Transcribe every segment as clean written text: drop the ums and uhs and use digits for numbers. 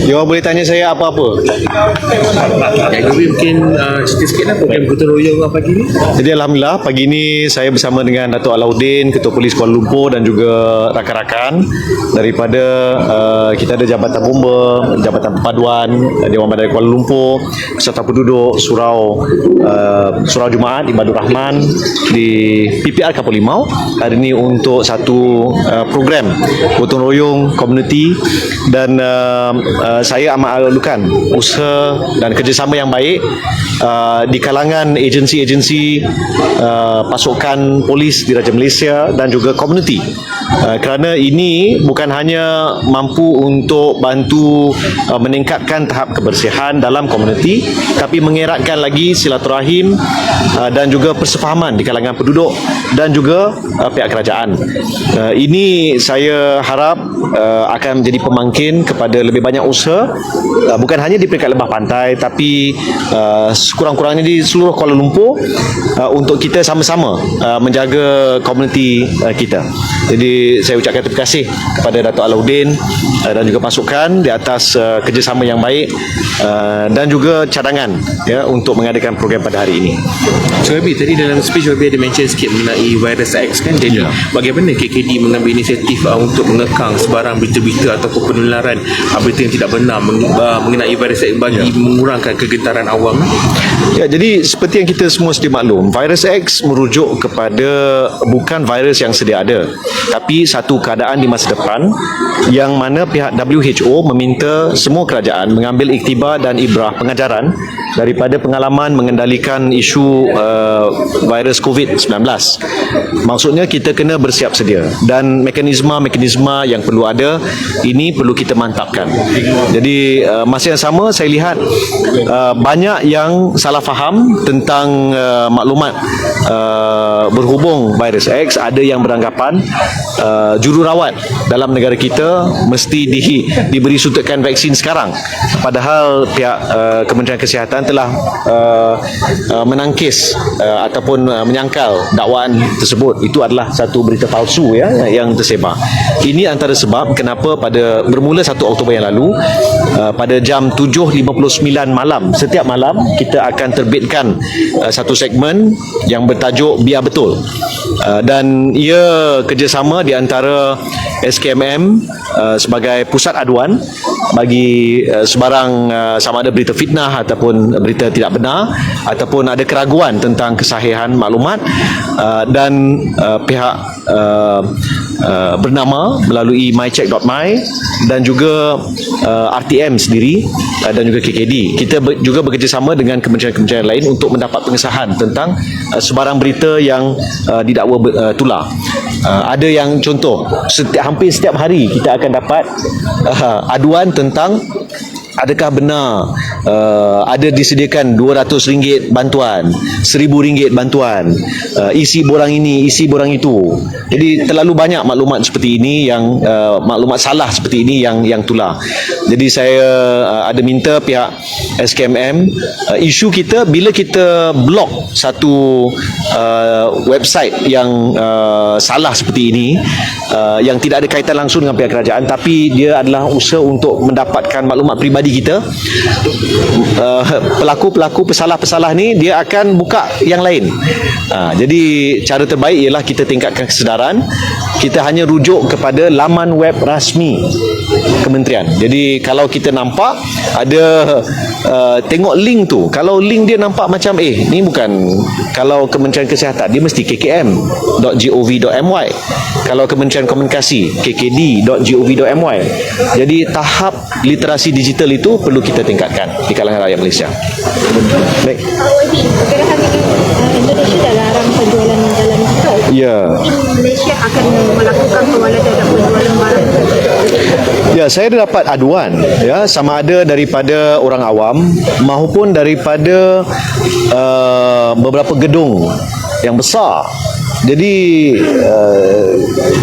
You orang boleh tanya saya apa-apa. Yang Gobi mungkin cerita sikit lah program gotong royong pagi ni. Jadi Alhamdulillah pagi ni saya bersama dengan Datuk Alauddin, Ketua Polis Kuala Lumpur dan juga rakan-rakan daripada kita ada Jabatan Bomba, Jabatan Perpaduan, Dewan Bandar Kuala Lumpur, Peserta Penduduk, Surau Jumaat Ibadur Rahman di PPR Kapal Limau hari ini untuk satu program gotong royong komuniti dan saya amat alukan usaha dan kerjasama yang baik di kalangan agensi-agensi pasukan polis di Raja Malaysia dan juga komuniti kerana ini bukan hanya mampu untuk bantu meningkatkan tahap kebersihan dalam komuniti tapi mengeratkan lagi silaturahim dan juga persefahaman di kalangan penduduk dan juga pihak kerajaan. Ini saya harap akan menjadi pemangkin kepada lebih banyak usaha bukan hanya di peringkat lembah pantai tapi sekurang-kurangnya di seluruh Kuala Lumpur untuk kita sama-sama menjaga komuniti kita. Jadi saya ucapkan terima kasih kepada Datuk Alauddin dan juga pasukan di atas kerjasama yang baik dan juga cadangan ya untuk mengadakan program pada hari ini. So Abi, tadi dalam speech Abi ada mention sikit mengenai virus X kan. Jadi bagaimana KKD mengambil inisiatif untuk mengekang sebarang berita-berita ataupun penularan berita yang tidak benar mengenai virus X bagi mengurangkan kegentaran awam? Ya, jadi seperti yang kita semua sedia maklum, virus X merujuk kepada bukan virus yang sedia ada, tapi satu keadaan di masa depan yang mana pihak WHO meminta semua kerajaan mengambil iktibar dan ibrah pengajaran daripada pengalaman mengendalikan isu virus COVID-19. Maksudnya kita kena bersiap sedia dan mekanisme-mekanisme yang perlu ada ini perlu kita mantapkan. Jadi masa yang sama saya lihat banyak yang salah faham tentang maklumat berhubung virus X. Ada yang beranggapan jururawat dalam negara kita mesti diberi suntikan vaksin sekarang, padahal pihak Kementerian Kesihatan telah menangkis ataupun menyangkal dakwaan tersebut. Itu adalah satu berita palsu ya yang tersebar. Ini antara sebab kenapa pada bermula 1 Oktober yang lalu pada jam 7.59 malam setiap malam kita akan terbitkan satu segmen yang bertajuk Biar Betul dan ia kerjasama di antara SKMM sebagai pusat aduan bagi sebarang sama ada berita fitnah ataupun berita tidak benar ataupun ada keraguan tentang kesahihan maklumat dan pihak bernama melalui mycheck.my dan juga RTM sendiri dan juga KKD. Kita juga bekerjasama dengan kementerian-kementerian lain untuk mendapat pengesahan tentang sebarang berita yang didakwa tular. Ada yang contoh hampir setiap hari kita akan dapat aduan tentang adakah benar ada disediakan RM200 bantuan, RM1,000 bantuan, isi borang ini, isi borang itu. Jadi terlalu banyak maklumat seperti ini yang maklumat salah seperti ini yang tular. Jadi saya ada minta pihak SKMM isu kita bila kita blok satu website yang salah seperti ini yang tidak ada kaitan langsung dengan pihak kerajaan tapi dia adalah usaha untuk mendapatkan maklumat peribadi kita, pelaku-pelaku pesalah-pesalah ni dia akan buka yang lain. Jadi cara terbaik ialah kita tingkatkan kesedaran. Kita hanya rujuk kepada laman web rasmi kementerian. Jadi kalau kita nampak ada tengok link tu, kalau link dia nampak macam ni bukan kalau Kementerian Kesihatan dia mesti kkm.gov.my, kalau Kementerian Komunikasi kkd.gov.my. Jadi tahap literasi digital itu perlu kita tingkatkan di kalangan rakyat Malaysia. Baik. Pergerakan Indonesia dah larang penjualan dalam tol. Ya. Malaysia akan melakukan penjualan terhadap penjualan barang. Ya, saya ada dapat aduan ya sama ada daripada orang awam maupun daripada beberapa gedung yang besar. Jadi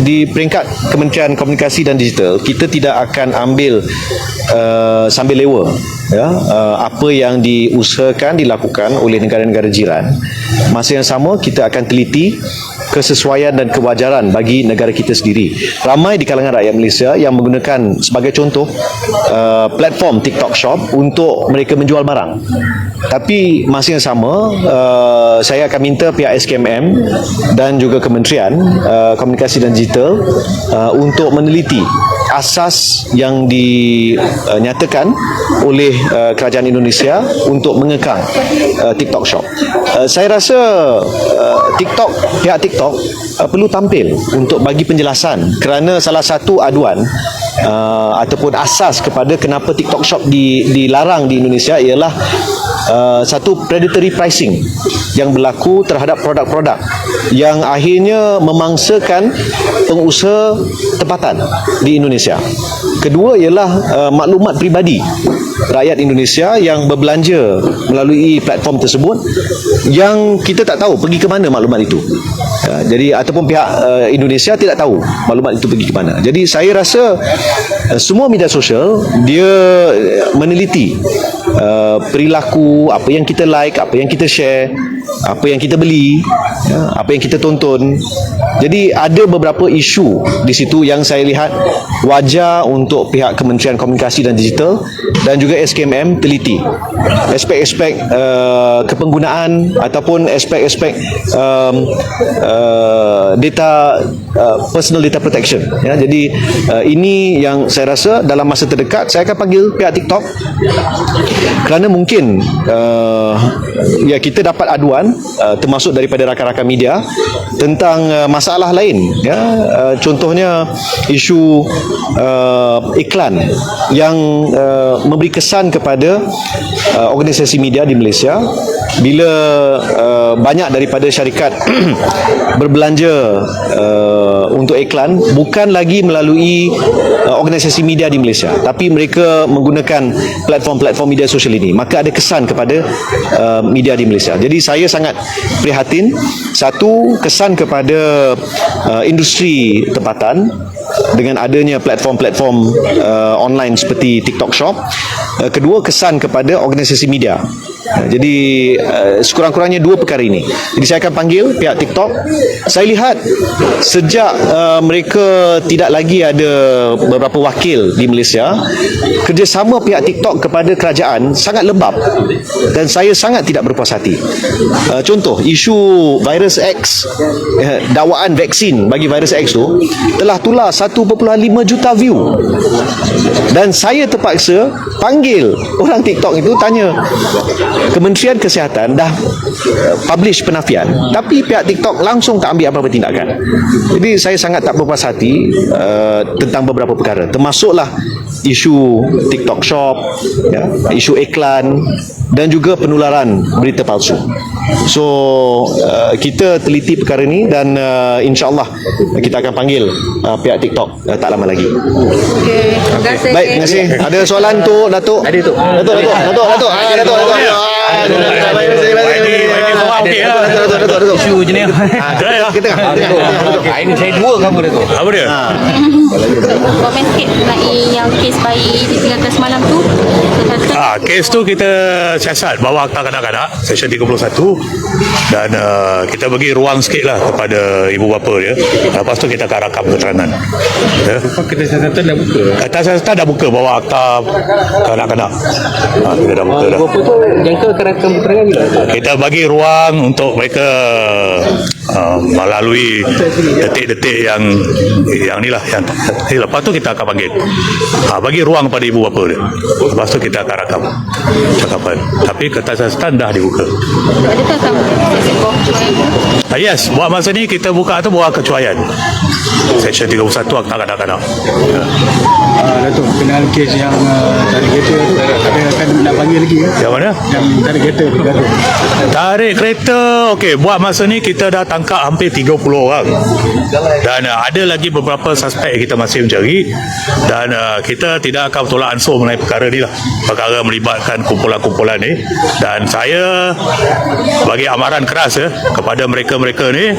di peringkat Kementerian Komunikasi dan Digital kita tidak akan ambil sambil lewa ya apa yang diusahakan dilakukan oleh negara-negara jiran. Masa yang sama kita akan teliti kesesuaian dan kewajaran bagi negara kita sendiri. Ramai di kalangan rakyat Malaysia yang menggunakan sebagai contoh platform TikTok Shop untuk mereka menjual barang. Tapi masa yang sama, saya akan minta pihak SKMM dan juga Kementerian Komunikasi dan Digital untuk meneliti asas yang dinyatakan oleh kerajaan Indonesia untuk mengekang TikTok Shop. Saya rasa pihak TikTok perlu tampil untuk bagi penjelasan, kerana salah satu aduan ataupun asas kepada kenapa TikTok Shop dilarang di Indonesia ialah satu predatory pricing yang berlaku terhadap produk-produk yang akhirnya memangsakan pengusaha tempatan di Indonesia. Kedua ialah maklumat peribadi rakyat Indonesia yang berbelanja melalui platform tersebut yang kita tak tahu pergi ke mana maklumat itu. Jadi ataupun pihak Indonesia tidak tahu maklumat itu pergi ke mana. Jadi saya rasa semua media sosial dia meneliti perilaku, apa yang kita like, apa yang kita share, apa yang kita beli, apa yang kita tonton. Jadi ada beberapa isu di situ yang saya lihat wajar untuk pihak Kementerian Komunikasi dan Digital dan juga SKMM teliti aspek-aspek kepenggunaan ataupun aspek-aspek data personal data protection. Jadi ini yang saya rasa dalam masa terdekat saya akan panggil pihak TikTok, kerana mungkin kita dapat aduan termasuk daripada rakan-rakan media tentang masalah lain, contohnya isu iklan yang memberi kesan kepada organisasi media di Malaysia bila banyak daripada syarikat berbelanja untuk iklan bukan lagi melalui organisasi media di Malaysia, tapi mereka menggunakan platform-platform media sosial ini, maka ada kesan kepada media di Malaysia. Jadi saya sangat prihatin, satu, kesan kepada industri tempatan dengan adanya platform-platform online seperti TikTok Shop. Kedua, kesan kepada organisasi media. Jadi sekurang-kurangnya dua perkara ini. Jadi saya akan panggil pihak TikTok. Saya lihat sejak mereka tidak lagi ada beberapa wakil di Malaysia, kerjasama pihak TikTok kepada kerajaan sangat lembab dan saya sangat tidak berpuas hati. Contoh, isu virus X, dakwaan vaksin bagi virus X tu telah tular 1.5 juta view, dan saya terpaksa panggil orang TikTok itu tanya, Kementerian Kesihatan dah publish penafian, tapi pihak TikTok langsung tak ambil apa-apa tindakan. Jadi saya sangat tak berpuas hati tentang beberapa perkara, termasuklah isu TikTok Shop, isu iklan dan juga penularan berita palsu. So kita teliti perkara ini dan insya-Allah kita akan panggil pihak TikTok tak lama lagi. Okey, terima kasih. Baik, terima kasih. Ada soalan untuk Datuk? Ada tu. Datuk. Isu je ni. Kita Ini saya dua kamu Datuk. Apa dia? Komen sikit mengenai yang kes bayi ditinggalkan semalam tu. Kes tu kita siasat bawah Akta Kanak-Kanak Seksyen 31 dan kita bagi ruang sikit lah kepada ibu bapa dia. Lepas tu kita akan rakam keterangan. Kedai siasatan dah buka. Akta siasatan dah buka bawah Akta Kanak-Kanak. Kita dah buka dah. Bapa tu jangka akan rakam keterangan bila? Kita bagi ruang untuk mereka melalui detik-detik yang ni lah yang lepas tu kita akan panggil, bagi ruang kepada ibu bapa dia. Lepas tu kita akan rakam cakapan, tapi kertas siasatan dah dibuka. Adakah kamu sesi kecuaian? Yes, buat masa ni kita buka tu buat kecuaian Seksyen 31 Akta Kanak-Kanak. Datuk, kenal kes yang tarik kereta tu ada akan nak panggil lagi ke? Yang mana? Yang tarik kereta tu, Datuk. Tarik kereta, okey, buat masa ni kita dah tangkap hampir 30 orang dan ada lagi beberapa suspek kita masih mencari dan kita tidak akan tolak ansur mengenai perkara ni lah, perkara melibatkan kumpulan-kumpulan ni, dan saya bagi amaran keras kepada mereka-mereka ni,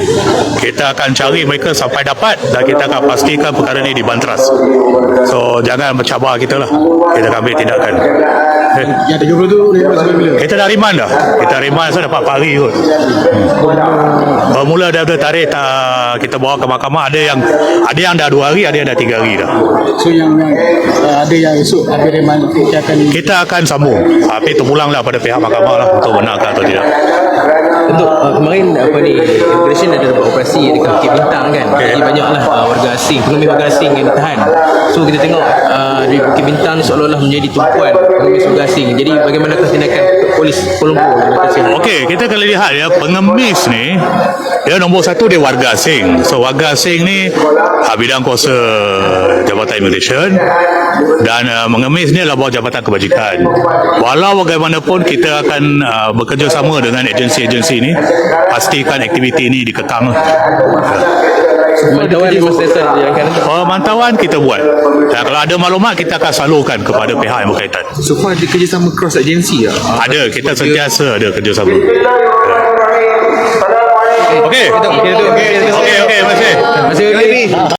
kita akan cari mereka sampai dapat dan kita akan pastikan perkara ni dibanteras. So jangan mencabar kita lah, kita akan ambil tindakan. Yang 30 tu rehat sampai bila? Kita dah riman dah. Kita riman saya dapat 4 hari kot. Bermula daripada tarikh kita bawa ke mahkamah, ada yang dah 2 hari, ada yang dah 3 hari dah. So yang ada yang esok habis reman Kita akan sambung. Tapi terpulanglah pada pihak mahkamah lah untuk benarkan atau tidak. Untuk kemarin immigration ada buat operasi dekat Bukit Bintang kan. Jadi banyaklah warga asing, pengemis warga asing yang ditahan. So kita tengok di Bukit Bintang ni seolah-olah menjadi tumpuan pengemis warga asing. Jadi bagaimanakah tindakan polis Kuala Lumpur? Okey, kita kena lihat ya, pengemis ni dia nombor 1 dia warga asing. So warga asing ni bidang kuasa Jabatan Immigration, dan mengemis ni adalah bawah Jabatan Kebajikan. Walau bagaimanapun kita akan bekerjasama dengan agensi-agensi ni, pastikan aktiviti ni dikekang. Pemantauan di masa dijalankan. Pemantauan kita buat. Dan kalau ada maklumat kita akan salurkan kepada pihak yang berkaitan. So far ada kerjasama cross agensi tak? Ada, kita sentiasa ada kerjasama. Okey. Okey, terima kasih.